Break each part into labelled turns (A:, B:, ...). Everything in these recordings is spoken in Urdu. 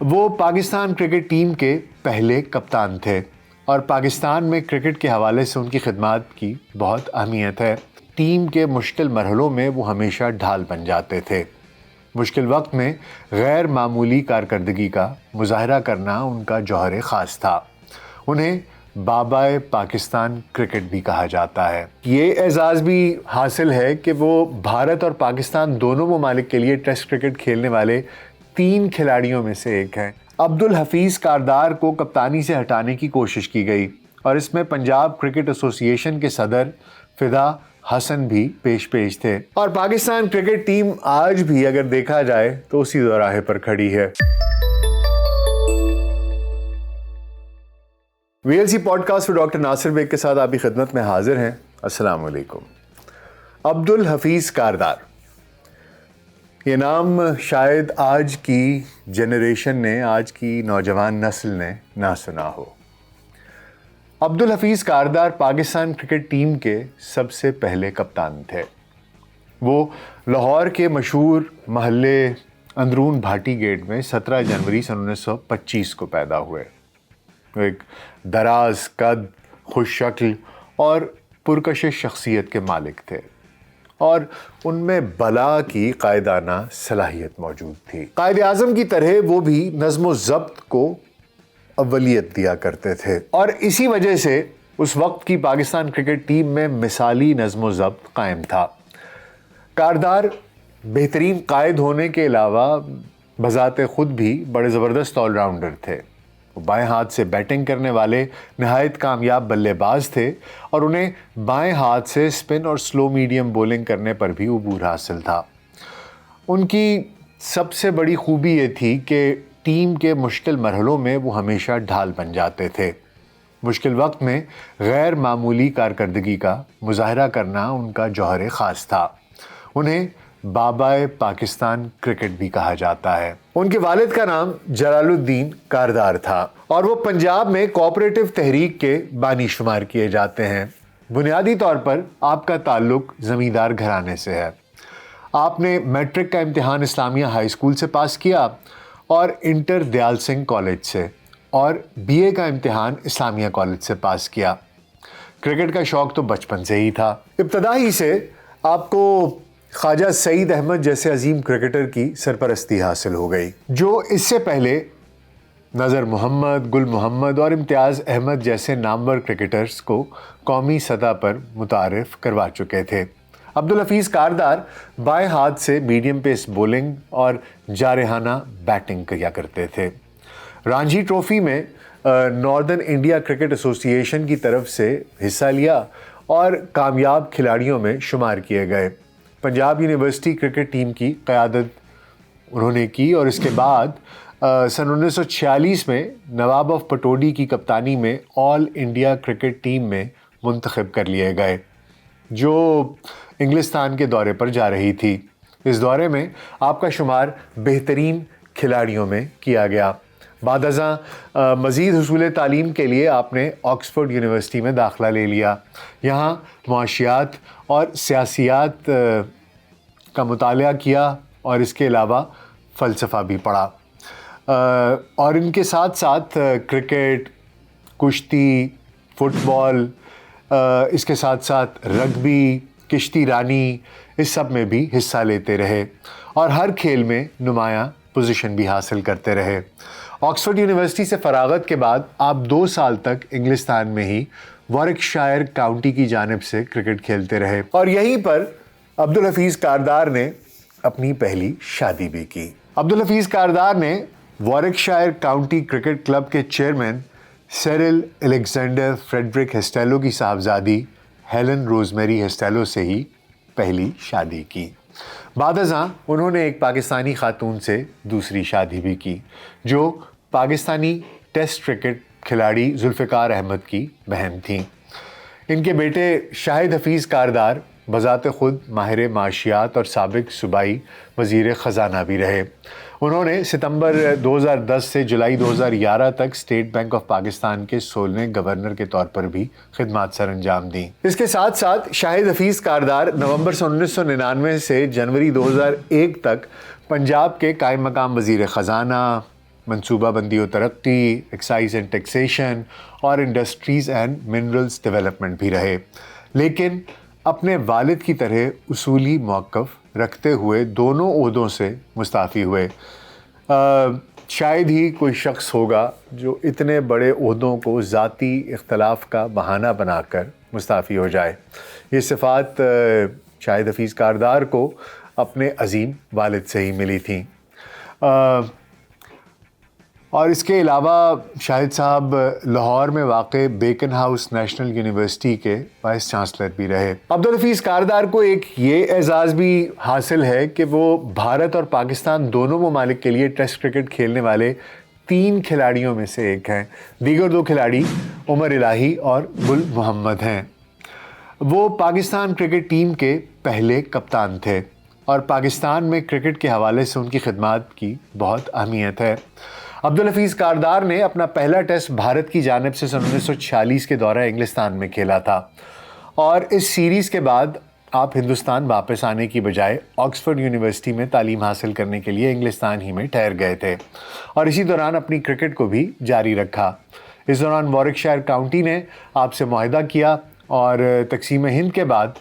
A: وہ پاکستان کرکٹ ٹیم کے پہلے کپتان تھے اور پاکستان میں کرکٹ کے حوالے سے ان کی خدمات کی بہت اہمیت ہے۔ ٹیم کے مشکل مرحلوں میں وہ ہمیشہ ڈھال بن جاتے تھے۔ مشکل وقت میں غیر معمولی کارکردگی کا مظاہرہ کرنا ان کا جوہر خاص تھا۔ انہیں بابائے پاکستان کرکٹ بھی کہا جاتا ہے۔ یہ اعزاز بھی حاصل ہے کہ وہ بھارت اور پاکستان دونوں ممالک کے لیے ٹیسٹ کرکٹ کھیلنے والے 3 کھلاڑیوں میں سے ایک ہیں۔ عبدالحفیظ کاردار کو کپتانی سے ہٹانے کی کوشش کی گئی اور اس میں پنجاب کرکٹ ایسوسی ایشن کے صدر فدا حسن بھی پیش تھے، اور پاکستان کرکٹ ٹیم آج بھی اگر دیکھا جائے تو اسی دوراہے پر کھڑی ہے۔ V L C podcast میں ڈاکٹر ناصر بیگ کے ساتھ آپ کی خدمت میں حاضر ہیں۔ السلام علیکم۔ عبدالحفیظ کاردار، یہ نام شاید آج کی جنریشن نے، آج کی نوجوان نسل نے نہ سنا ہو۔ عبدالحفیظ کاردار پاکستان کرکٹ ٹیم کے سب سے پہلے کپتان تھے۔ وہ لاہور کے مشہور محلے اندرون بھاٹی گیٹ میں 17 جنوری 1925 کو پیدا ہوئے۔ وہ ایک دراز قد، خوش شکل اور پرکشش شخصیت کے مالک تھے، اور ان میں بلا کی قائدانہ صلاحیت موجود تھی۔ قائد اعظم کی طرح وہ بھی نظم و ضبط کو اولیت دیا کرتے تھے، اور اسی وجہ سے اس وقت کی پاکستان کرکٹ ٹیم میں مثالی نظم و ضبط قائم تھا۔ کاردار بہترین قائد ہونے کے علاوہ بذات خود بھی بڑے زبردست آل راؤنڈر تھے۔ وہ بائیں ہاتھ سے بیٹنگ کرنے والے نہایت کامیاب بلے باز تھے، اور انہیں بائیں ہاتھ سے سپن اور سلو میڈیم بولنگ کرنے پر بھی عبور حاصل تھا۔ ان کی سب سے بڑی خوبی یہ تھی کہ ٹیم کے مشکل مرحلوں میں وہ ہمیشہ ڈھال بن جاتے تھے۔ مشکل وقت میں غیر معمولی کارکردگی کا مظاہرہ کرنا ان کا جوہر خاص تھا۔ انہیں بابائے پاکستان کرکٹ بھی کہا جاتا ہے۔ ان کے والد کا نام جلال الدین کاردار تھا، اور وہ پنجاب میں کوآپریٹو تحریک کے بانی شمار کیے جاتے ہیں۔ بنیادی طور پر آپ کا تعلق زمیندار گھرانے سے ہے۔ آپ نے میٹرک کا امتحان اسلامیہ ہائی اسکول سے پاس کیا اور انٹر دیال سنگھ کالج سے، اور بی اے کا امتحان اسلامیہ کالج سے پاس کیا۔ کرکٹ کا شوق تو بچپن سے ہی تھا۔ ابتدا ہی سے آپ کو خواجہ سعید احمد جیسے عظیم کرکٹر کی سرپرستی حاصل ہو گئی، جو اس سے پہلے نذر محمد، گل محمد اور امتیاز احمد جیسے نامور کرکٹرز کو قومی سطح پر متعارف کروا چکے تھے۔ عبدالحفیظ کاردار بائیں ہاتھ سے میڈیم پیس بولنگ اور جارحانہ بیٹنگ کیا کرتے تھے۔ رانجی ٹرافی میں ناردرن انڈیا کرکٹ ایسوسی ایشن کی طرف سے حصہ لیا اور کامیاب کھلاڑیوں میں شمار کیے گئے۔ پنجاب یونیورسٹی کرکٹ ٹیم کی قیادت انہوں نے کی، اور اس کے بعد سن 1946 میں نواب آف پٹوڈی کی کپتانی میں آل انڈیا کرکٹ ٹیم میں منتخب کر لیے گئے، جو انگلستان کے دورے پر جا رہی تھی۔ اس دورے میں آپ کا شمار بہترین کھلاڑیوں میں کیا گیا۔ بعد ازاں مزید حصول تعلیم کے لیے آپ نے آکسفورڈ یونیورسٹی میں داخلہ لے لیا۔ یہاں معاشیات اور سیاسیات کا مطالعہ کیا، اور اس کے علاوہ فلسفہ بھی پڑھا، اور ان کے ساتھ ساتھ کرکٹ، کشتی، فٹ بال، اس کے ساتھ ساتھ رگبی، کشتی رانی، اس سب میں بھی حصہ لیتے رہے، اور ہر کھیل میں نمایاں پوزیشن بھی حاصل کرتے رہے۔ آکسفورڈ یونیورسٹی سے فراغت کے بعد آپ 2 سال تک انگلستان میں ہی وارکشائر کاؤنٹی کی جانب سے کرکٹ کھیلتے رہے، اور یہیں پر عبدالحفیظ کاردار نے اپنی پہلی شادی بھی کی۔ عبدالحفیظ کاردار نے وارکشائر کاؤنٹی کرکٹ کلب کے چیئرمین سیرل الیگزینڈر فریڈرک ہسٹیلو کی صاحبزادی ہیلن روزمیری ہسٹیلو سے ہی پہلی شادی کی۔ بعد ازاں انہوں نے ایک پاکستانی خاتون سے دوسری شادی بھی کی، جو پاکستانی ٹیسٹ کرکٹ کھلاڑی ذوالفقار احمد کی بہن تھیں۔ ان کے بیٹے شاہد حفیظ کاردار بذات خود ماہر معاشیات اور سابق صوبائی وزیر خزانہ بھی رہے۔ انہوں نے ستمبر 2010 سے جولائی 2011 تک اسٹیٹ بینک آف پاکستان کے 16ویں گورنر کے طور پر بھی خدمات سر انجام دیں۔ اس کے ساتھ ساتھ شاہد حفیظ کاردار نومبر 1999 سے جنوری 2001 تک پنجاب کے قائم مقام وزیر خزانہ، منصوبہ بندی و ترقی، ایکسائز اینڈ ٹیکسیشن اور انڈسٹریز اینڈ منرلز ڈیولپمنٹ بھی رہے، لیکن اپنے والد کی طرح اصولی موقف رکھتے ہوئے دونوں عہدوں سے مستعفی ہوئے۔ شاید ہی کوئی شخص ہوگا جو اتنے بڑے عہدوں کو ذاتی اختلاف کا بہانہ بنا کر مستعفی ہو جائے۔ یہ صفات شاہد حفیظ کاردار کو اپنے عظیم والد سے ہی ملی تھیں۔ اور اس کے علاوہ شاہد صاحب لاہور میں واقع بیکن ہاؤس نیشنل یونیورسٹی کے وائس چانسلر بھی رہے۔ عبدالحفیظ کاردار کو ایک یہ اعزاز بھی حاصل ہے کہ وہ بھارت اور پاکستان دونوں ممالک کے لیے ٹیسٹ کرکٹ کھیلنے والے 3 کھلاڑیوں میں سے ایک ہیں۔ دیگر 2 کھلاڑی عمر الہی اور گل محمد ہیں۔ وہ پاکستان کرکٹ ٹیم کے پہلے کپتان تھے اور پاکستان میں کرکٹ کے حوالے سے ان کی خدمات کی بہت اہمیت ہے۔ عبدالحفیظ کاردار نے اپنا پہلا ٹیسٹ بھارت کی جانب سے 1946 کے دورہ انگلستان میں کھیلا تھا، اور اس سیریز کے بعد آپ ہندوستان واپس آنے کی بجائے آکسفورڈ یونیورسٹی میں تعلیم حاصل کرنے کے لیے انگلستان ہی میں ٹھہر گئے تھے اور اسی دوران اپنی کرکٹ کو بھی جاری رکھا۔ اس دوران وارکشائر کاؤنٹی نے آپ سے معاہدہ کیا اور تقسیم ہند کے بعد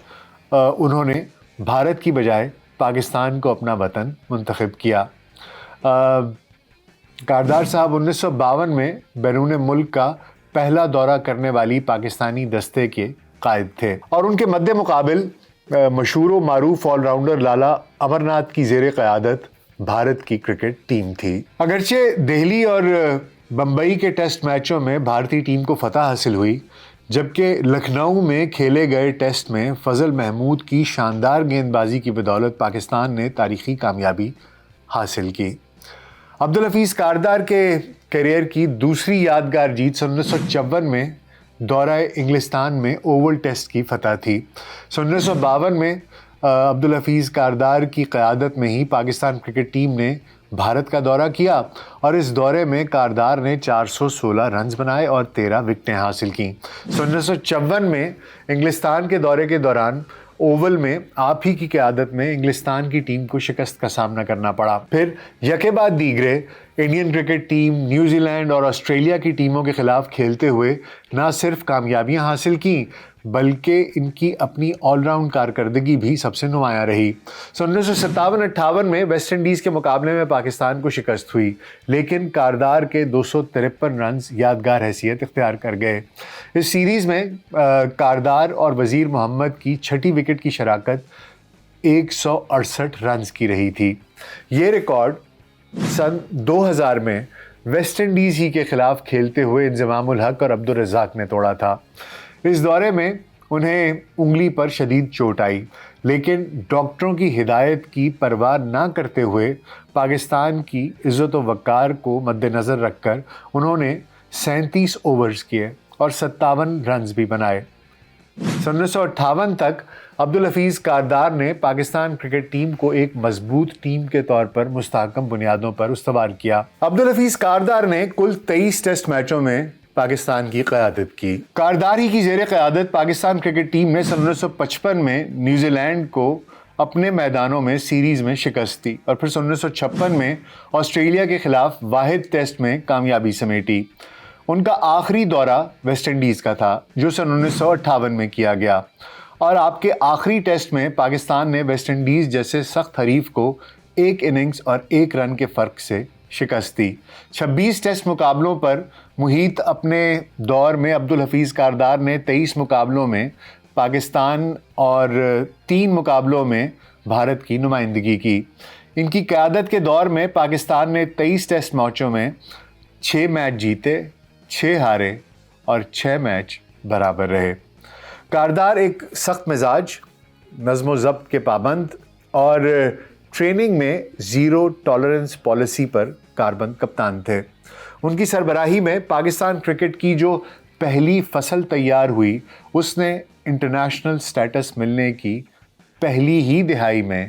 A: انہوں نے بھارت کی بجائے پاکستان کو اپنا وطن منتخب کیا۔ کاردار صاحب 1952 میں بیرون ملک کا پہلا دورہ کرنے والی پاکستانی دستے کے قائد تھے، اور ان کے مد مقابل مشہور و معروف آل راؤنڈر لالا امرناتھ کی زیر قیادت بھارت کی کرکٹ ٹیم تھی۔ اگرچہ دہلی اور بمبئی کے ٹیسٹ میچوں میں بھارتی ٹیم کو فتح حاصل ہوئی، جبکہ لکھنؤ میں کھیلے گئے ٹیسٹ میں فضل محمود کی شاندار گیند بازی کی بدولت پاکستان نے تاریخی کامیابی حاصل کی۔ عبدالحفیظ کاردار کے کیریئر کی دوسری یادگار جیت 1954 میں دورہ انگلستان میں اوول ٹیسٹ کی فتح تھی۔ 1952 میں عبدالحفیظ کاردار کی قیادت میں ہی پاکستان کرکٹ ٹیم نے بھارت کا دورہ کیا، اور اس دورے میں کاردار نے 416 رنز بنائے اور 13 وکٹیں حاصل کیں۔ 1954 میں انگلستان کے دورے کے دوران اوول میں آپ ہی کی قیادت میں انگلستان کی ٹیم کو شکست کا سامنا کرنا پڑا۔ پھر یکے بعد دیگرے Indian cricket team, New Zealand اور آسٹریلیا کی ٹیموں کے خلاف کھیلتے ہوئے نہ صرف کامیابیاں حاصل کیں بلکہ ان کی اپنی آل راؤنڈ کارکردگی بھی سب سے نمایاں رہی۔ 1957-58 میں ویسٹ انڈیز کے مقابلے میں پاکستان کو شکست ہوئی، لیکن کاردار کے 253 رنز یادگار حیثیت اختیار کر گئے۔ اس سیریز میں کاردار اور وزیر محمد کی 6ٹی وکٹ کی شراکت 168 رنز کی رہی تھی۔ یہ ریکارڈ سن 2000 میں ویسٹ انڈیز ہی کے خلاف کھیلتے ہوئے انضمام الحق اور عبدالرزاق نے توڑا تھا۔ اس دورے میں انہیں انگلی پر شدید چوٹ آئی، لیکن ڈاکٹروں کی ہدایت کی پرواہ نہ کرتے ہوئے پاکستان کی عزت و وقار کو مد نظر رکھ کر انہوں نے 37 اوورز کیے اور 57 رنز بھی بنائے۔ 1958 تک عبدالحفیظ کاردار نے پاکستان کرکٹ ٹیم کو ایک مضبوط ٹیم کے طور پر مستحکم بنیادوں پر استوار کیا۔ عبدالحفیظ کاردار نے کل 23 ٹیسٹ میچوں میں پاکستان کی قیادت کی۔ کاردار ہی کی زیر قیادت پاکستان کرکٹ ٹیم نے 1955 میں نیوزی لینڈ کو اپنے میدانوں میں سیریز میں شکست دی اور پھر 1956 میں آسٹریلیا کے خلاف واحد ٹیسٹ میں کامیابی سمیٹی۔ ان کا آخری دورہ ویسٹ انڈیز کا تھا جو سن 1958 میں کیا گیا، اور آپ کے آخری ٹیسٹ میں پاکستان نے ویسٹ انڈیز جیسے سخت حریف کو 1 اننگز اور 1 رن کے فرق سے شکست دی۔ 26 ٹیسٹ مقابلوں پر محیط اپنے دور میں عبدالحفیظ کاردار نے 23 مقابلوں میں پاکستان اور 3 مقابلوں میں بھارت کی نمائندگی کی۔ ان کی قیادت کے دور میں پاکستان نے 23 ٹیسٹ میچوں میں 6 میچ جیتے، 6 ہارے اور 6 میچ برابر رہے۔ کاردار ایک سخت مزاج، نظم و ضبط کے پابند اور ٹریننگ میں زیرو ٹالرنس پالیسی پر کاربند کپتان تھے۔ ان کی سربراہی میں پاکستان کرکٹ کی جو پہلی فصل تیار ہوئی، اس نے انٹرنیشنل سٹیٹس ملنے کی پہلی ہی دہائی میں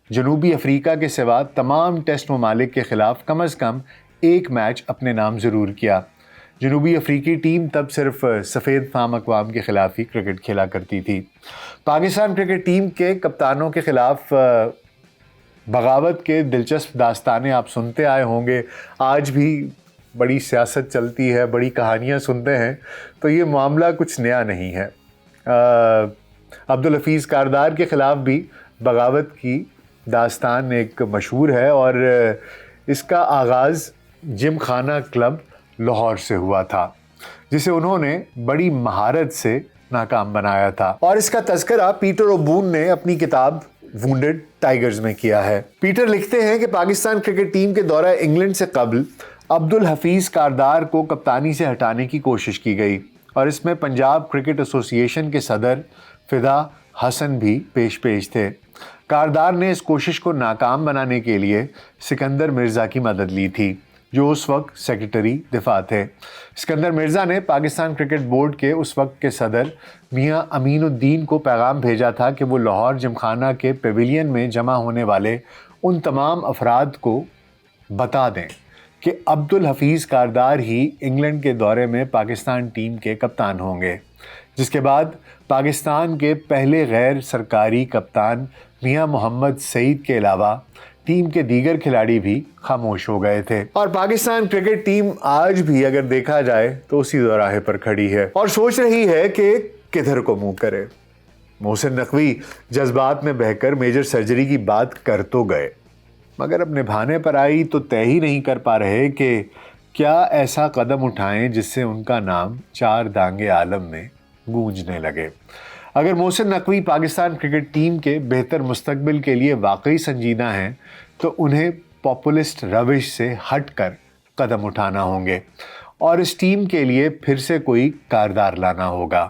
A: جنوبی افریقہ کے سوا تمام ٹیسٹ ممالک کے خلاف کم از کم 1 میچ اپنے نام ضرور کیا۔ جنوبی افریقی ٹیم تب صرف سفید فام اقوام کے خلاف ہی کرکٹ کھیلا کرتی تھی۔ پاکستان کرکٹ ٹیم کے کپتانوں کے خلاف بغاوت کے دلچسپ داستانیں آپ سنتے آئے ہوں گے، آج بھی بڑی سیاست چلتی ہے، بڑی کہانیاں سنتے ہیں، تو یہ معاملہ کچھ نیا نہیں ہے۔ عبدالحفیظ کاردار کے خلاف بھی بغاوت کی داستان ایک مشہور ہے، اور اس کا آغاز جم خانہ کلب لاہور سے ہوا تھا، جسے انہوں نے بڑی مہارت سے ناکام بنایا تھا، اور اس کا تذکرہ پیٹر اوبون نے اپنی کتاب وونڈڈ ٹائیگرز میں کیا ہے۔ پیٹر لکھتے ہیں کہ پاکستان کرکٹ ٹیم کے دورہ انگلینڈ سے قبل عبدالحفیظ کاردار کو کپتانی سے ہٹانے کی کوشش کی گئی، اور اس میں پنجاب کرکٹ ایسوسی ایشن کے صدر فدا حسن بھی پیش تھے۔ کاردار نے اس کوشش کو ناکام بنانے کے لیے سکندر مرزا کی مدد لی تھی، جو اس وقت سیکرٹری دفاع تھے۔ سکندر مرزا نے پاکستان کرکٹ بورڈ کے اس وقت کے صدر میاں امین الدین کو پیغام بھیجا تھا کہ وہ لاہور جمخانہ کے پیویلین میں جمع ہونے والے ان تمام افراد کو بتا دیں کہ عبدالحفیظ کاردار ہی انگلینڈ کے دورے میں پاکستان ٹیم کے کپتان ہوں گے، جس کے بعد پاکستان کے پہلے غیر سرکاری کپتان میاں محمد سعید کے علاوہ ٹیم کے دیگر کھلاڑی بھی خاموش ہو گئے تھے۔ اور پاکستان کرکٹ ٹیم آج بھی اگر دیکھا جائے تو اسی دوراہے پر کھڑی ہے اور سوچ رہی ہے کہ کدھر کو منہ کرے۔ محسن نقوی جذبات میں بہہ کر میجر سرجری کی بات کر تو گئے، مگر اب نبھانے پر آئی تو طے ہی نہیں کر پا رہے کہ کیا ایسا قدم اٹھائیں جس سے ان کا نام چار دانگے عالم میں گونجنے لگے۔ اگر محسن نقوی پاکستان کرکٹ ٹیم کے بہتر مستقبل کے لیے واقعی سنجیدہ ہیں تو انہیں پاپولسٹ روش سے ہٹ کر قدم اٹھانا ہوں گے، اور اس ٹیم کے لیے پھر سے کوئی کاردار لانا ہوگا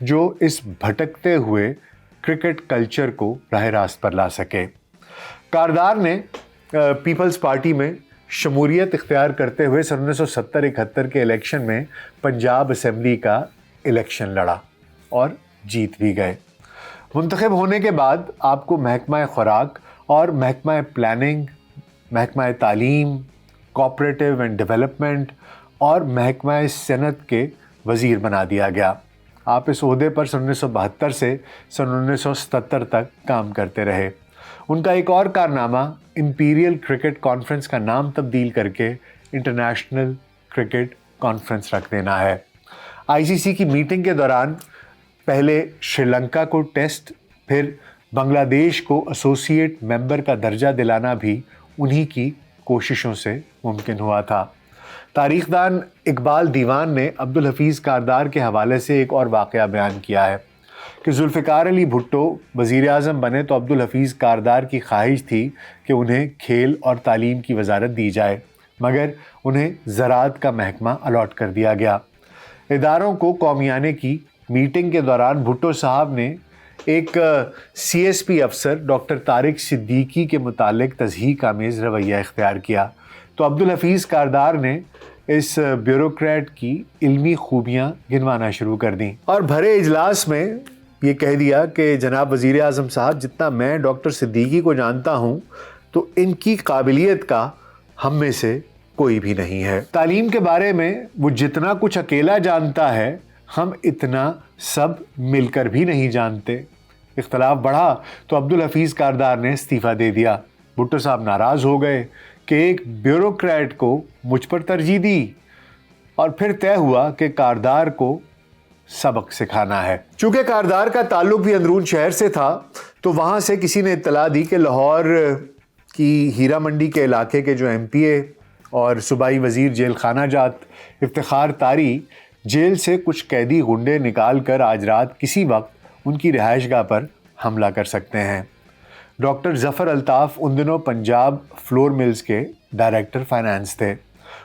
A: جو اس بھٹکتے ہوئے کرکٹ کلچر کو راہ راست پر لا سکے۔ کاردار نے پیپلز پارٹی میں شمولیت اختیار کرتے ہوئے 1970-71 کے الیکشن میں پنجاب اسمبلی کا الیکشن لڑا اور جیت بھی گئے۔ منتخب ہونے کے بعد آپ کو محکمہ خوراک اور محکمہ پلاننگ، محکمہ تعلیم، کوآپریٹو اینڈ ڈیولپمنٹ اور محکمہ صنعت کے وزیر بنا دیا گیا۔ آپ اس عہدے پر 1972 سے 1977 تک کام کرتے رہے۔ ان کا ایک اور کارنامہ امپیریل کرکٹ کانفرنس کا نام تبدیل کر کے انٹرنیشنل کرکٹ کانفرنس رکھ دینا ہے۔ آئی سی سی کی میٹنگ کے دوران پہلے شری لنکا کو ٹیسٹ، پھر بنگلہ دیش کو ایسوسیٹ ممبر کا درجہ دلانا بھی انہی کی کوششوں سے ممکن ہوا تھا۔ تاریخ دان اقبال دیوان نے عبدالحفیظ کاردار کے حوالے سے ایک اور واقعہ بیان کیا ہے کہ ذوالفقار علی بھٹو وزیر اعظم بنے تو عبدالحفیظ کاردار کی خواہش تھی کہ انہیں کھیل اور تعلیم کی وزارت دی جائے، مگر انہیں زراعت کا محکمہ الاٹ کر دیا گیا۔ اداروں کو قومیانے کی میٹنگ کے دوران بھٹو صاحب نے ایک سی ایس پی افسر ڈاکٹر طارق صدیقی کے متعلق تضحیک آمیز رویہ اختیار کیا، تو عبدالحفیظ کاردار نے اس بیوروکریٹ کی علمی خوبیاں گنوانا شروع کر دیں اور بھرے اجلاس میں یہ کہہ دیا کہ جناب وزیر اعظم صاحب، جتنا میں ڈاکٹر صدیقی کو جانتا ہوں تو ان کی قابلیت کا ہم میں سے کوئی بھی نہیں ہے۔ تعلیم کے بارے میں وہ جتنا کچھ اکیلا جانتا ہے ہم اتنا سب مل کر بھی نہیں جانتے۔ اختلاف بڑھا تو عبدالحفیظ کاردار نے استعفیٰ دے دیا۔ بھٹو صاحب ناراض ہو گئے کہ ایک بیوروکریٹ کو مجھ پر ترجیح دی، اور پھر طے ہوا کہ کاردار کو سبق سکھانا ہے۔ چونکہ کاردار کا تعلق بھی اندرون شہر سے تھا تو وہاں سے کسی نے اطلاع دی کہ لاہور کی ہیرا منڈی کے علاقے کے جو ایم پی اے اور صوبائی وزیر جیل خانہ جات افتخار تاری جیل سے کچھ قیدی غنڈے نکال کر آج رات کسی وقت ان کی رہائش گاہ پر حملہ کر سکتے ہیں۔ ڈاکٹر ظفر الطاف ان دنوں پنجاب فلور ملز کے ڈائریکٹر فائنانس تھے۔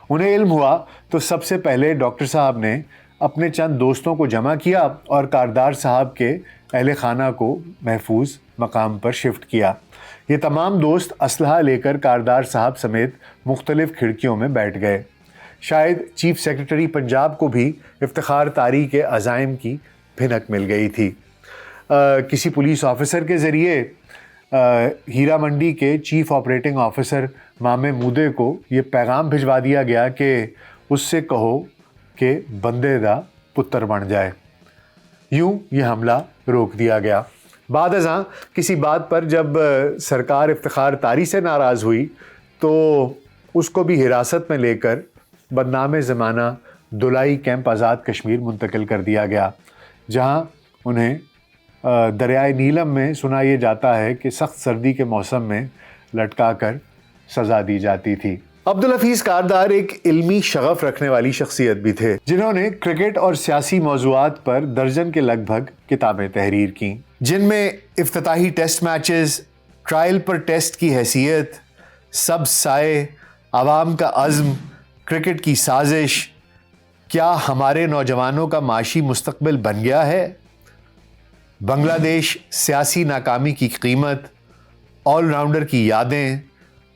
A: انہیں علم ہوا تو سب سے پہلے ڈاکٹر صاحب نے اپنے چند دوستوں کو جمع کیا اور کاردار صاحب کے اہل خانہ کو محفوظ مقام پر شفٹ کیا۔ یہ تمام دوست اسلحہ لے کر کاردار صاحب سمیت مختلف کھڑکیوں میں بیٹھ گئے۔ شاید چیف سیکرٹری پنجاب کو بھی افتخار تاری کے عزائم کی بھنک مل گئی تھی۔ کسی پولیس آفیسر کے ذریعے ہیرا منڈی کے چیف آپریٹنگ آفیسر مامے مودے کو یہ پیغام بھجوا دیا گیا کہ اس سے کہو کہ بندے دا پتر بن جائے۔ یوں یہ حملہ روک دیا گیا۔ بعد ازاں کسی بات پر جب سرکار افتخار تاری سے ناراض ہوئی تو اس کو بھی حراست میں لے کر بدنام زمانہ دلائی کیمپ آزاد کشمیر منتقل کر دیا گیا، جہاں انہیں دریائے نیلم میں سنا یہ جاتا ہے کہ سخت سردی کے موسم میں لٹکا کر سزا دی جاتی تھی۔ عبدالحفیظ کاردار ایک علمی شغف رکھنے والی شخصیت بھی تھے، جنہوں نے کرکٹ اور سیاسی موضوعات پر درجن کے لگ بھگ کتابیں تحریر کیں، جن میں افتتاحی ٹیسٹ میچز، ٹرائل پر ٹیسٹ کی حیثیت، سب سائے، عوام کا عزم، کرکٹ کی سازش، کیا ہمارے نوجوانوں کا معاشی مستقبل بن گیا ہے، بنگلہ دیش سیاسی ناکامی کی قیمت، آل راؤنڈر کی یادیں،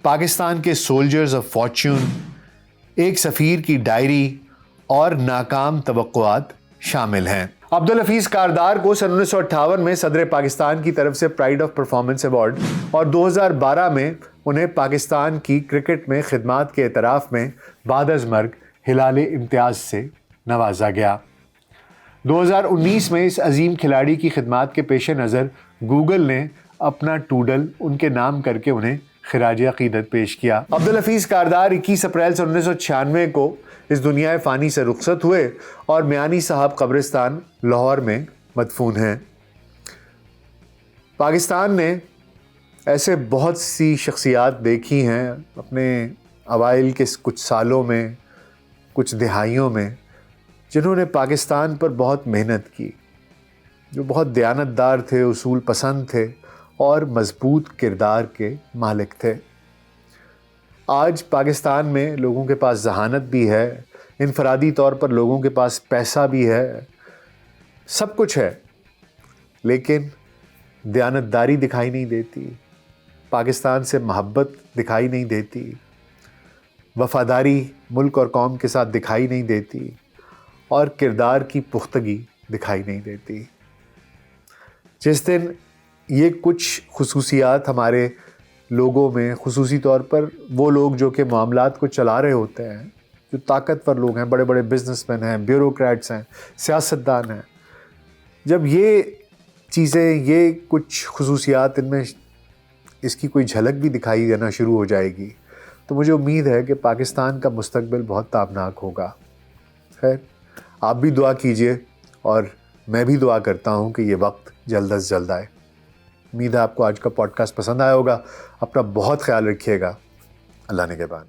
A: پاکستان کے سولجرز آف فارچون، ایک سفیر کی ڈائری اور ناکام توقعات شامل ہیں۔ عبدالحفیظ کاردار کو سن 1958 میں صدر پاکستان کی طرف سے پرائڈ آف پرفارمنس ایوارڈ اور 2012 میں انہیں پاکستان کی کرکٹ میں خدمات کے اعتراف میں بعد از مرگ ہلال امتیاز سے نوازا گیا۔ 2019 میں اس عظیم کھلاڑی کی خدمات کے پیش نظر گوگل نے اپنا ٹوڈل ان کے نام کر کے انہیں خراج عقیدت پیش کیا۔ عبدالحفیظ کاردار 21 اپریل 1996 کو اس دنیا فانی سے رخصت ہوئے اور میانی صاحب قبرستان لاہور میں مدفون ہیں۔ پاکستان نے ایسے بہت سی شخصیات دیکھی ہیں اپنے اوائل کے کچھ سالوں میں، کچھ دہائیوں میں، جنہوں نے پاکستان پر بہت محنت کی، جو بہت دیانتدار تھے، اصول پسند تھے اور مضبوط کردار کے مالک تھے۔ آج پاکستان میں لوگوں کے پاس ذہانت بھی ہے، انفرادی طور پر لوگوں کے پاس پیسہ بھی ہے، سب کچھ ہے، لیکن دیانتداری دکھائی نہیں دیتی، پاکستان سے محبت دکھائی نہیں دیتی، وفاداری ملک اور قوم کے ساتھ دکھائی نہیں دیتی، اور کردار کی پختگی دکھائی نہیں دیتی۔ جس دن یہ کچھ خصوصیات ہمارے لوگوں میں، خصوصی طور پر وہ لوگ جو کہ معاملات کو چلا رہے ہوتے ہیں، جو طاقتور لوگ ہیں، بڑے بڑے بزنس مین ہیں، بیوروکریٹس ہیں، سیاستدان ہیں، جب یہ چیزیں، یہ کچھ خصوصیات ان میں اس کی کوئی جھلک بھی دکھائی دینا شروع ہو جائے گی، تو مجھے امید ہے کہ پاکستان کا مستقبل بہت تابناک ہوگا۔ خیر، آپ بھی دعا کیجئے اور میں بھی دعا کرتا ہوں کہ یہ وقت جلد از جلد آئے۔ امید ہے آپ کو آج کا پوڈ کاسٹ پسند آیا ہوگا۔ اپنا بہت خیال رکھیے گا۔ اللہ نگہبان۔